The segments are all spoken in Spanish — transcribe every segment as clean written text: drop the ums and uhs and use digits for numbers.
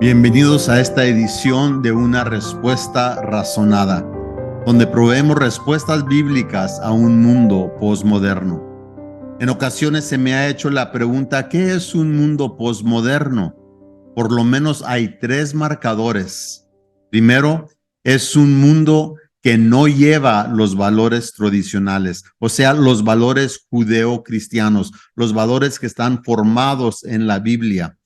Bienvenidos a esta edición de Una Respuesta Razonada, donde proveemos respuestas bíblicas a un mundo posmoderno. En ocasiones se me ha hecho la pregunta, ¿qué es un mundo posmoderno? Por lo menos hay tres marcadores. Primero, es un mundo que no lleva los valores tradicionales, o sea, los valores judeo-cristianos, los valores que están formados en la Biblia.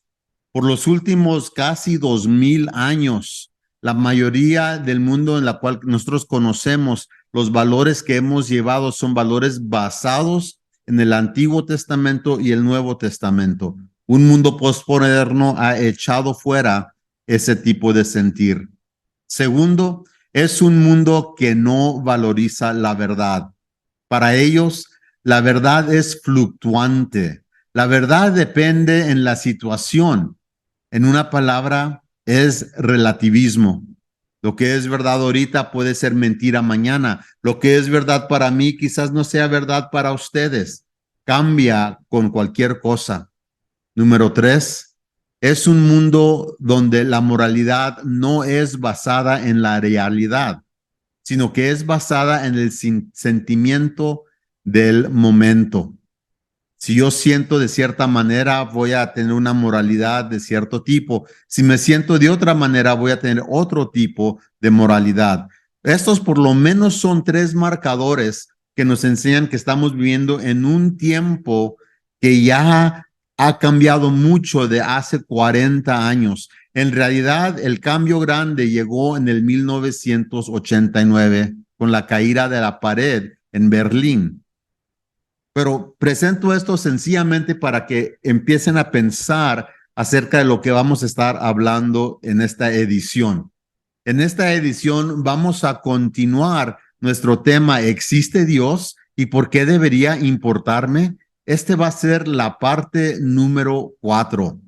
Por los últimos casi 2000 años, la mayoría del mundo en la cual nosotros conocemos, los valores que hemos llevado son valores basados en el Antiguo Testamento y el Nuevo Testamento. Un mundo postmoderno ha echado fuera ese tipo de sentir. Segundo, es un mundo que no valoriza la verdad. Para ellos, la verdad es fluctuante. La verdad depende en la situación. En una palabra, es relativismo. Lo que es verdad ahorita puede ser mentira mañana. Lo que es verdad para mí quizás no sea verdad para ustedes. Cambia con cualquier cosa. Número 3, es un mundo donde la moralidad no es basada en la realidad, sino que es basada en el sentimiento del momento. Si yo siento de cierta manera, voy a tener una moralidad de cierto tipo. Si me siento de otra manera, voy a tener otro tipo de moralidad. Estos por lo menos son tres marcadores que nos enseñan que estamos viviendo en un tiempo que ya ha cambiado mucho de hace 40 años. En realidad, el cambio grande llegó en el 1989 con la caída de la pared en Berlín. Pero presento esto sencillamente para que empiecen a pensar acerca de lo que vamos a estar hablando en esta edición. En esta edición vamos a continuar nuestro tema ¿Existe Dios y por qué debería importarme? Este va a ser la parte número 4.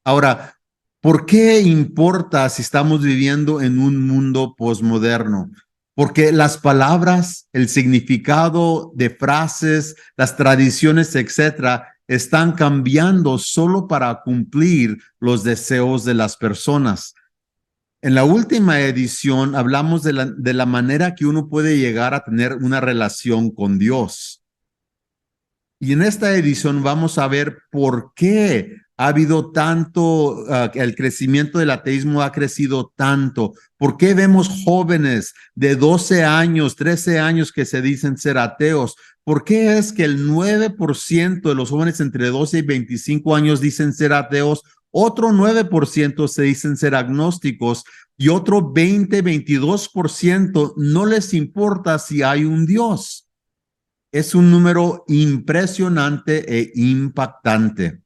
Ahora, ¿por qué importa si estamos viviendo en un mundo posmoderno? Porque las palabras, el significado de frases, las tradiciones, etcétera, están cambiando solo para cumplir los deseos de las personas. En la última edición hablamos de la manera que uno puede llegar a tener una relación con Dios. Y en esta edición vamos a ver por qué ha habido tanto, el crecimiento del ateísmo ha crecido tanto. ¿Por qué vemos jóvenes de 12 años, 13 años que se dicen ser ateos? ¿Por qué es que el 9% de los jóvenes entre 12 y 25 años dicen ser ateos? Otro 9% se dicen ser agnósticos y otro 22% no les importa si hay un Dios. Es un número impresionante e impactante.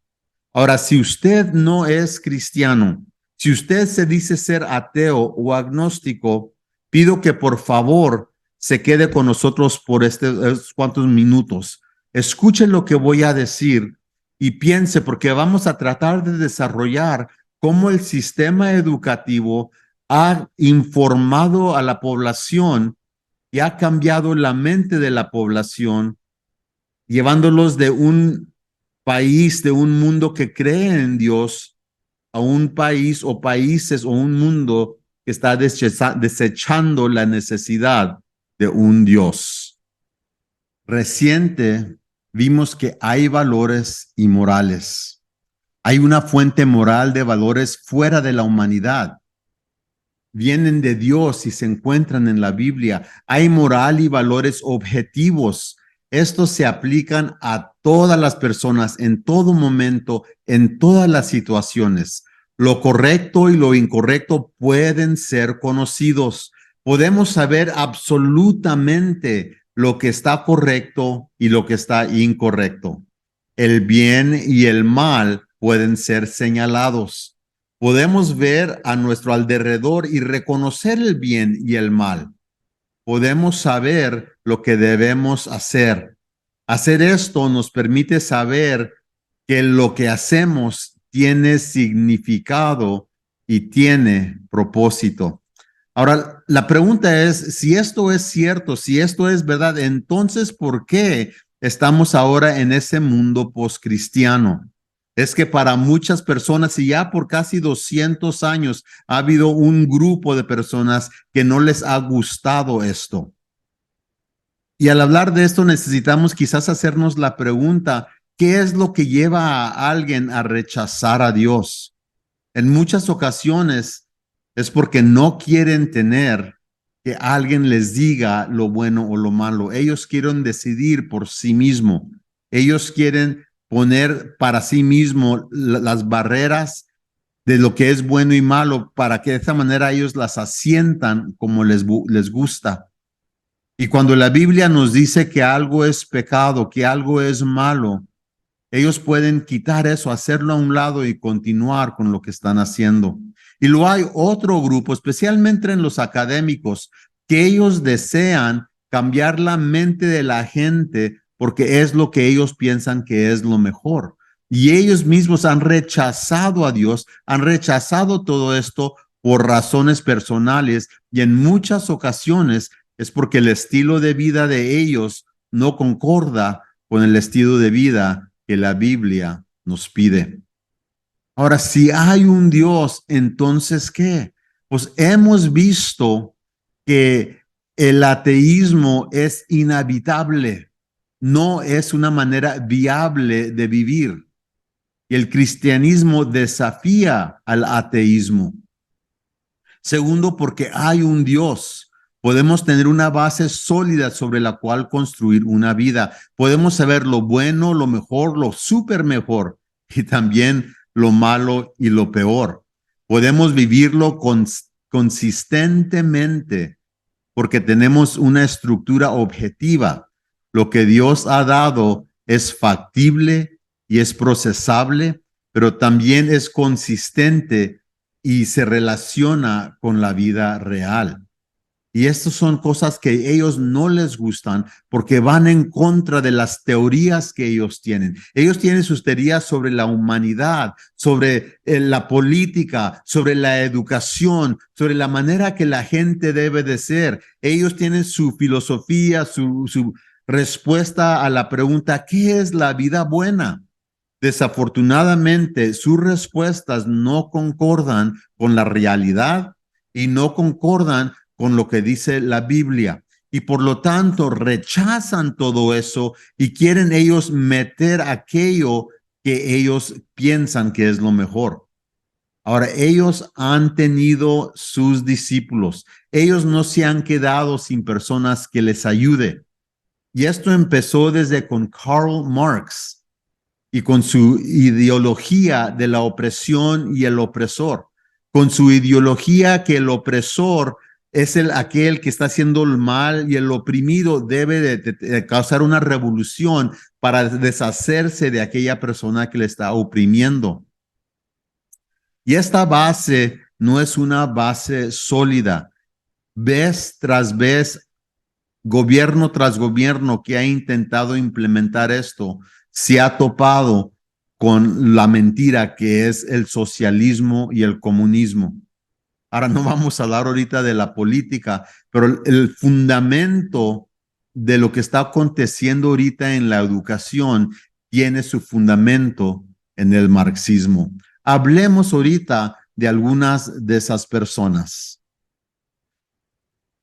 Ahora, si usted no es cristiano, si usted se dice ser ateo o agnóstico, pido que por favor se quede con nosotros por estos cuantos minutos. Escuche lo que voy a decir y piense, porque vamos a tratar de desarrollar cómo el sistema educativo ha informado a la población y ha cambiado la mente de la población, llevándolos de un país, de un mundo que cree en Dios, a un país o países o un mundo que está desechando la necesidad de un Dios. Reciente vimos que hay valores y morales. Hay una fuente moral de valores fuera de la humanidad. Vienen de Dios y se encuentran en la Biblia. Hay moral y valores objetivos. Estos se aplican a todas las personas, en todo momento, en todas las situaciones. Lo correcto y lo incorrecto pueden ser conocidos. Podemos saber absolutamente lo que está correcto y lo que está incorrecto. El bien y el mal pueden ser señalados. Podemos ver a nuestro alrededor y reconocer el bien y el mal. Podemos saber lo que debemos hacer. Hacer esto nos permite saber que lo que hacemos tiene significado y tiene propósito. Ahora, la pregunta es, si esto es cierto, si esto es verdad, entonces, ¿por qué estamos ahora en ese mundo poscristiano? es que para muchas personas, y ya por casi 200 años, ha habido un grupo de personas que no les ha gustado esto. Y al hablar de esto necesitamos quizás hacernos la pregunta, ¿qué es lo que lleva a alguien a rechazar a Dios? En muchas ocasiones es porque no quieren tener que alguien les diga lo bueno o lo malo. Ellos quieren decidir por sí mismos. Ellos quieren poner para sí mismos las barreras de lo que es bueno y malo para que de esta manera ellos las asientan como les gusta. Y cuando la Biblia nos dice que algo es pecado, que algo es malo, ellos pueden quitar eso, hacerlo a un lado y continuar con lo que están haciendo. Y luego hay otro grupo, especialmente en los académicos, que ellos desean cambiar la mente de la gente porque es lo que ellos piensan que es lo mejor. Y ellos mismos han rechazado a Dios, han rechazado todo esto por razones personales y en muchas ocasiones es porque el estilo de vida de ellos no concorda con el estilo de vida que la Biblia nos pide. Ahora, si hay un Dios, entonces, ¿qué? Pues hemos visto que el ateísmo es inhabitable, no es una manera viable de vivir. Y el cristianismo desafía al ateísmo. Segundo, porque hay un Dios. Podemos tener una base sólida sobre la cual construir una vida. Podemos saber lo bueno, lo mejor, lo súper mejor y también lo malo y lo peor. Podemos vivirlo consistentemente porque tenemos una estructura objetiva. Lo que Dios ha dado es factible y es procesable, pero también es consistente y se relaciona con la vida real. Y estas son cosas que a ellos no les gustan porque van en contra de las teorías que ellos tienen. Ellos tienen sus teorías sobre la humanidad, sobre la política, sobre la educación, sobre la manera que la gente debe de ser. Ellos tienen su filosofía, su respuesta a la pregunta, ¿qué es la vida buena? Desafortunadamente, sus respuestas no concordan con la realidad y no concordan con lo que dice la Biblia. Y por lo tanto, rechazan todo eso y quieren ellos meter aquello que ellos piensan que es lo mejor. Ahora, ellos han tenido sus discípulos. Ellos no se han quedado sin personas que les ayude. Y esto empezó desde con Karl Marx y con su ideología de la opresión y el opresor, con su ideología que el opresor es aquel que está haciendo el mal y el oprimido debe de causar una revolución para deshacerse de aquella persona que le está oprimiendo. Y esta base no es una base sólida. Vez tras vez, gobierno tras gobierno que ha intentado implementar esto, se ha topado con la mentira que es el socialismo y el comunismo. Ahora no vamos a hablar ahorita de la política, pero el fundamento de lo que está aconteciendo ahorita en la educación tiene su fundamento en el marxismo. Hablemos ahorita de algunas de esas personas.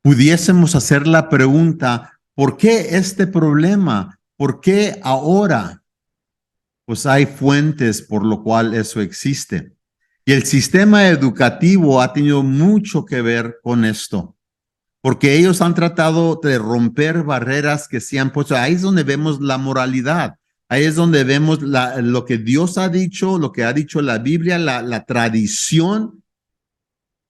Pudiésemos hacer la pregunta, ¿por qué este problema? ¿Por qué ahora? Pues hay fuentes por lo cual eso existe. Y el sistema educativo ha tenido mucho que ver con esto, porque ellos han tratado de romper barreras que se han puesto. Ahí es donde vemos la moralidad. Ahí es donde vemos lo que Dios ha dicho, lo que ha dicho la Biblia, la tradición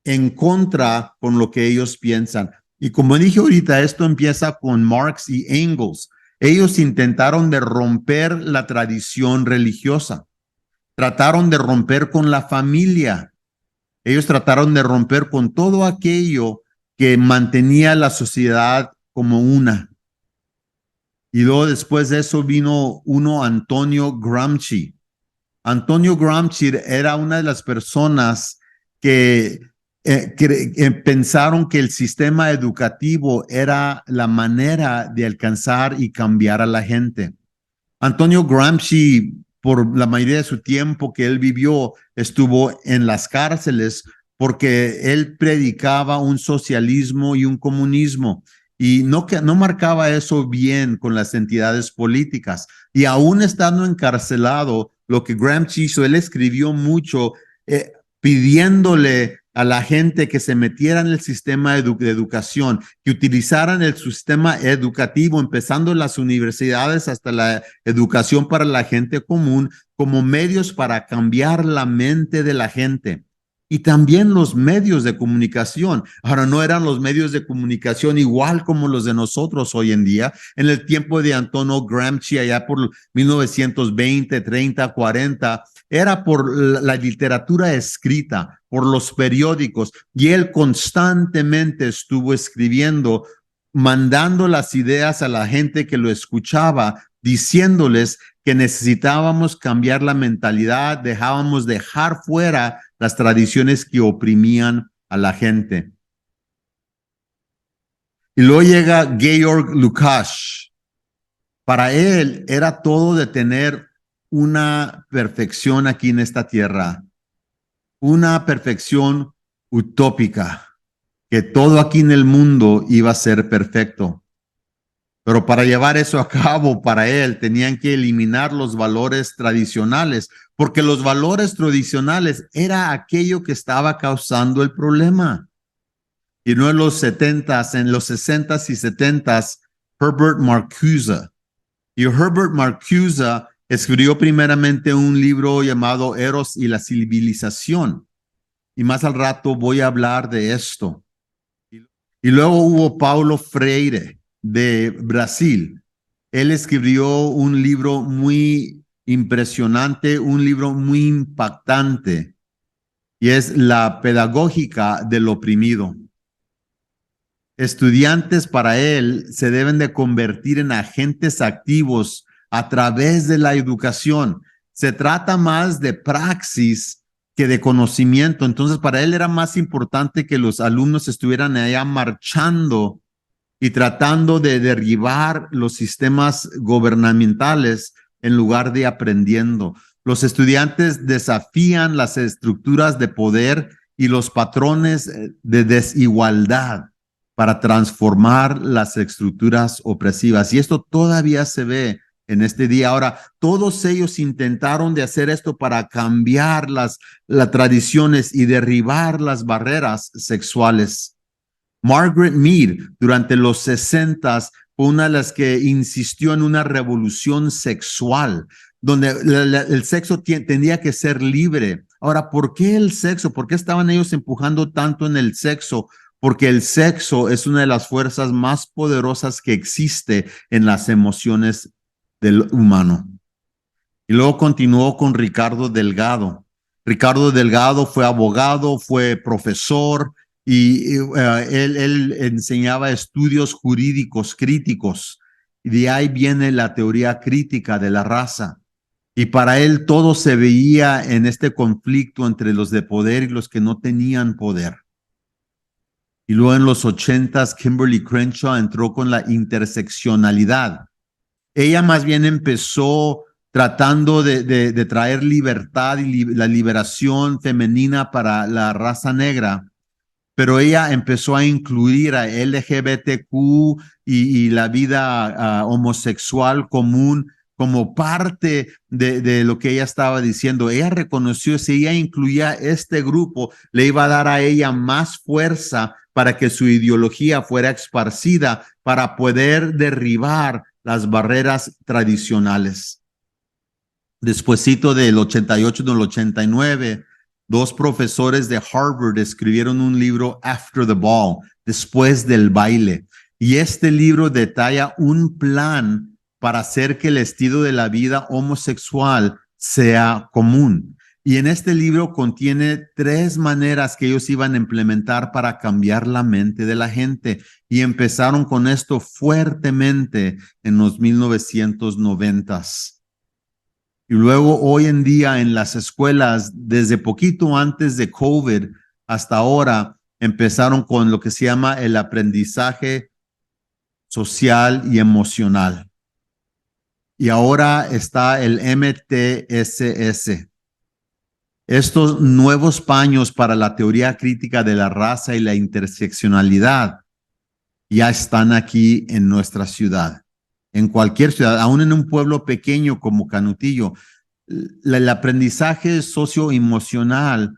en contra con lo que ellos piensan. Y como dije ahorita, esto empieza con Marx y Engels. Ellos intentaron de romper la tradición religiosa. Trataron de romper con la familia. Ellos trataron de romper con todo aquello que mantenía la sociedad como una. Y luego después de eso vino Antonio Gramsci. Antonio Gramsci era una de las personas que pensaron que el sistema educativo era la manera de alcanzar y cambiar a la gente. Antonio Gramsci por la mayoría de su tiempo que él vivió, estuvo en las cárceles porque él predicaba un socialismo y un comunismo. Y no marcaba eso bien con las entidades políticas. Y aún estando encarcelado, lo que Gramsci hizo, él escribió mucho pidiéndole a la gente que se metiera en el sistema de educación, que utilizaran el sistema educativo, empezando en las universidades hasta la educación para la gente común, como medios para cambiar la mente de la gente. Y también los medios de comunicación. Ahora, no eran los medios de comunicación igual como los de nosotros hoy en día. En el tiempo de Antonio Gramsci, allá por 1920, 30, 40, era por la literatura escrita, por los periódicos, y él constantemente estuvo escribiendo, mandando las ideas a la gente que lo escuchaba, diciéndoles que necesitábamos cambiar la mentalidad, dejar fuera las tradiciones que oprimían a la gente. Y luego llega Georg Lukács. Para él era todo de tener una perfección aquí en esta tierra, una perfección utópica, que todo aquí en el mundo iba a ser perfecto. Pero para llevar eso a cabo, para él, tenían que eliminar los valores tradicionales, porque los valores tradicionales era aquello que estaba causando el problema. Y no en los 70s, en los 60s y 70s, Herbert Marcuse. Y Herbert Marcuse escribió primeramente un libro llamado Eros y la civilización. Y más al rato voy a hablar de esto. Y luego hubo Paulo Freire de Brasil. Él escribió un libro muy impresionante, un libro muy impactante, y es La pedagógica del oprimido. Estudiantes para él se deben de convertir en agentes activos a través de la educación. Se trata más de praxis que de conocimiento. Entonces, para él era más importante que los alumnos estuvieran allá marchando y tratando de derribar los sistemas gubernamentales en lugar de aprendiendo. Los estudiantes desafían las estructuras de poder y los patrones de desigualdad para transformar las estructuras opresivas. Y esto todavía se ve en este día. Ahora, todos ellos intentaron de hacer esto para cambiar las tradiciones y derribar las barreras sexuales. Margaret Mead, durante los 60s, fue una de las que insistió en una revolución sexual, donde el sexo tendría que ser libre. Ahora, ¿por qué el sexo? ¿Por qué estaban ellos empujando tanto en el sexo? Porque el sexo es una de las fuerzas más poderosas que existe en las emociones del humano. Y luego continuó con Ricardo Delgado. Ricardo Delgado fue abogado, fue profesor y él enseñaba estudios jurídicos críticos. Y de ahí viene la teoría crítica de la raza. Y para él todo se veía en este conflicto entre los de poder y los que no tenían poder. Y luego en los 80s, Kimberly Crenshaw entró con la interseccionalidad. Ella más bien empezó tratando de traer libertad y la liberación femenina para la raza negra, pero ella empezó a incluir a LGBTQ y la vida homosexual común como parte de lo que ella estaba diciendo. Ella reconoció, si ella incluía este grupo, le iba a dar a ella más fuerza para que su ideología fuera esparcida, para poder derribar las barreras tradicionales. Despuésito del 88 y del 89, dos profesores de Harvard escribieron un libro, After the Ball, después del baile. Y este libro detalla un plan para hacer que el estilo de la vida homosexual sea común. Y en este libro contiene 3 maneras que ellos iban a implementar para cambiar la mente de la gente. Y empezaron con esto fuertemente en los 1990s. Y luego hoy en día en las escuelas, desde poquito antes de COVID hasta ahora, empezaron con lo que se llama el aprendizaje social y emocional. y ahora está el MTSS. Estos nuevos paños para la teoría crítica de la raza y la interseccionalidad ya están aquí en nuestra ciudad, en cualquier ciudad, aún en un pueblo pequeño como Canutillo. El aprendizaje socioemocional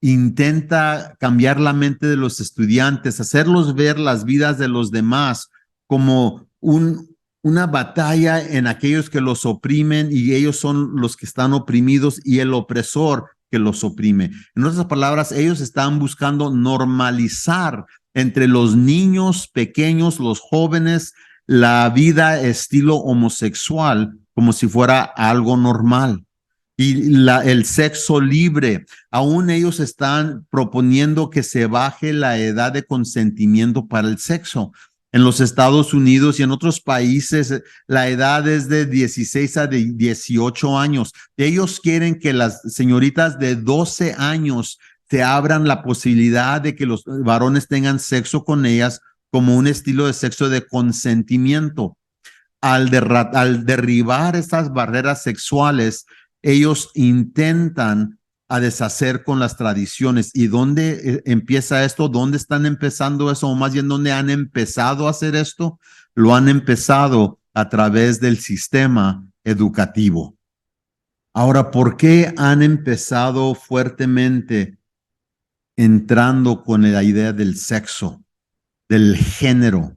intenta cambiar la mente de los estudiantes, hacerlos ver las vidas de los demás como una batalla en aquellos que los oprimen y ellos son los que están oprimidos y el opresor que los oprime. En otras palabras, ellos están buscando normalizar entre los niños pequeños, los jóvenes, la vida estilo homosexual como si fuera algo normal. Y el sexo libre, aún ellos están proponiendo que se baje la edad de consentimiento para el sexo. En los Estados Unidos y en otros países, la edad es de 16 a 18 años. Ellos quieren que las señoritas de 12 años se abran la posibilidad de que los varones tengan sexo con ellas como un estilo de sexo de consentimiento. Al derribar estas barreras sexuales, ellos intentan a deshacer con las tradiciones. ¿Y dónde empieza esto? ¿Dónde están empezando eso? O más bien, ¿dónde han empezado a hacer esto? Lo han empezado a través del sistema educativo. Ahora, ¿por qué han empezado fuertemente entrando con la idea del sexo, del género?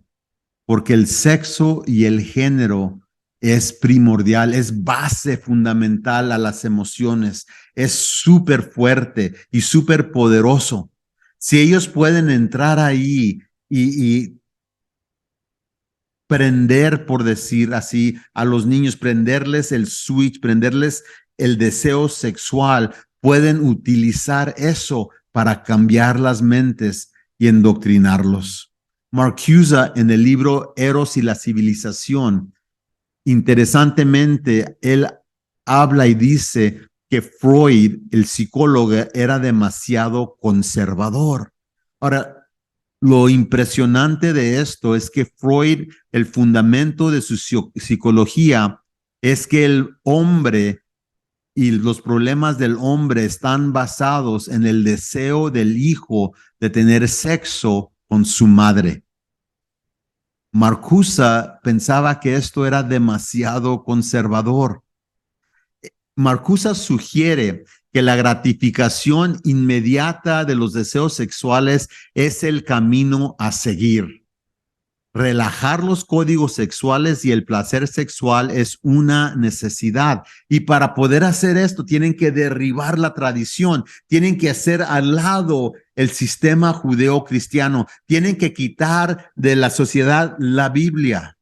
Porque el sexo y el género es primordial, es base fundamental a las emociones, es súper fuerte y súper poderoso. Si ellos pueden entrar ahí y prender, por decir así, a los niños, prenderles el switch, prenderles el deseo sexual, pueden utilizar eso para cambiar las mentes y endoctrinarlos. Marcuse, en el libro Eros y la civilización, interesantemente, él habla y dice que Freud, el psicólogo, era demasiado conservador. Ahora, lo impresionante de esto es que Freud, el fundamento de su psicología es que el hombre y los problemas del hombre están basados en el deseo del hijo de tener sexo con su madre. Marcuse pensaba que esto era demasiado conservador. Marcuse sugiere que la gratificación inmediata de los deseos sexuales es el camino a seguir. Relajar los códigos sexuales y el placer sexual es una necesidad. Y para poder hacer esto, tienen que derribar la tradición, tienen que hacer al lado el sistema judeo-cristiano, tienen que quitar de la sociedad la Biblia.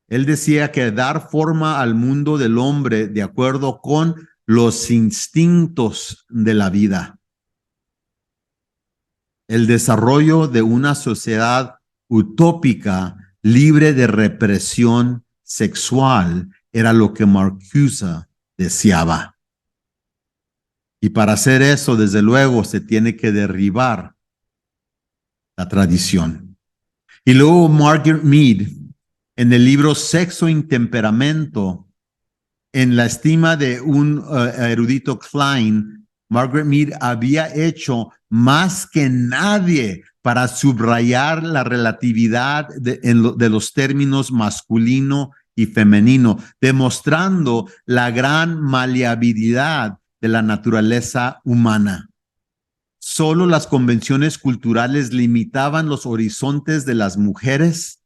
Él decía que dar forma al mundo del hombre de acuerdo con los instintos de la vida. El desarrollo de una sociedad utópica libre de represión sexual era lo que Marcuse deseaba. Y para hacer eso, desde luego, se tiene que derribar la tradición. Y luego Margaret Mead, en el libro Sexo y Temperamento, en la estima de un erudito Klein, Margaret Mead había hecho más que nadie para subrayar la relatividad de los términos masculino y femenino, demostrando la gran maleabilidad de la naturaleza humana. Solo las convenciones culturales limitaban los horizontes de las mujeres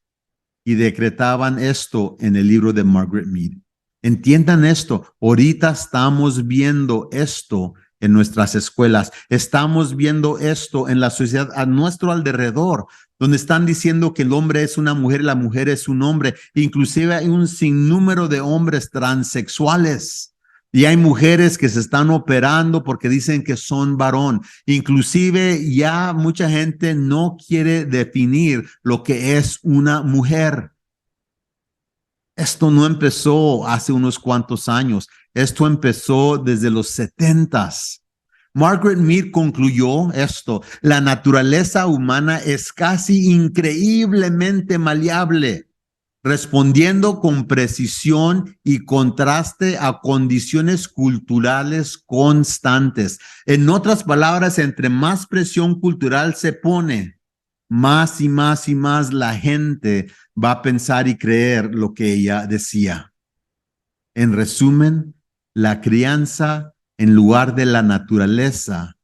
y decretaban esto en el libro de Margaret Mead. Entiendan esto, ahorita estamos viendo esto en nuestras escuelas, estamos viendo esto en la sociedad a nuestro alrededor, donde están diciendo que el hombre es una mujer y la mujer es un hombre. Inclusive hay un sinnúmero de hombres transexuales y hay mujeres que se están operando porque dicen que son varón. Inclusive ya mucha gente no quiere definir lo que es una mujer. Esto no empezó hace unos cuantos años. Esto empezó desde los 70s. Margaret Mead concluyó esto: la naturaleza humana es casi increíblemente maleable. respondiendo con precisión y contraste a condiciones culturales constantes. En otras palabras, entre más presión cultural se pone, más y más y más la gente va a pensar y creer lo que ella decía. En resumen, la crianza en lugar de la naturaleza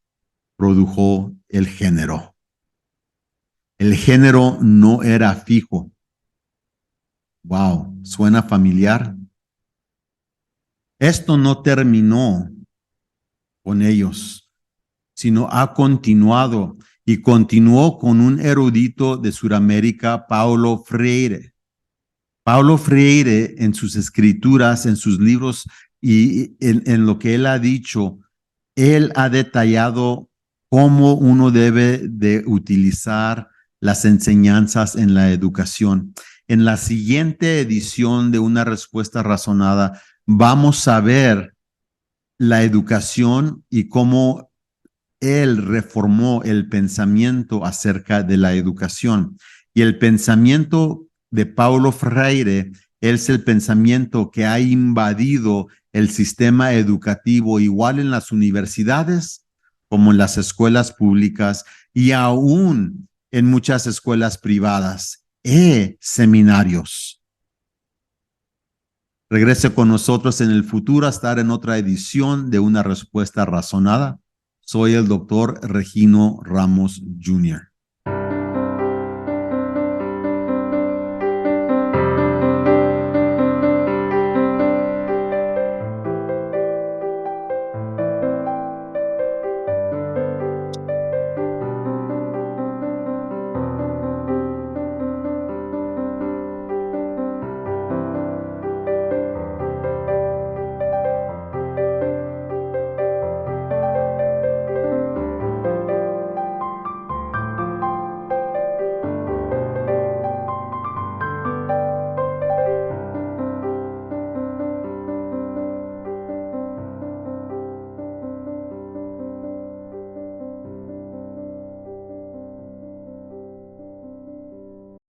produjo el género. El género no era fijo. Wow, ¿suena familiar? Esto no terminó con ellos, sino ha continuado y continuó con un erudito de Sudamérica, Paulo Freire. Paulo Freire en sus escrituras, en sus libros y en lo que él ha dicho, él ha detallado cómo uno debe de utilizar las enseñanzas en la educación. En la siguiente edición de Una Respuesta Razonada, vamos a ver la educación y cómo él reformó el pensamiento acerca de la educación. Y el pensamiento de Paulo Freire es el pensamiento que ha invadido el sistema educativo, igual en las universidades como en las escuelas públicas y aún en muchas escuelas privadas y seminarios. Regrese con nosotros en el futuro a estar en otra edición de Una Respuesta Razonada. Soy el doctor Regino Ramos Jr.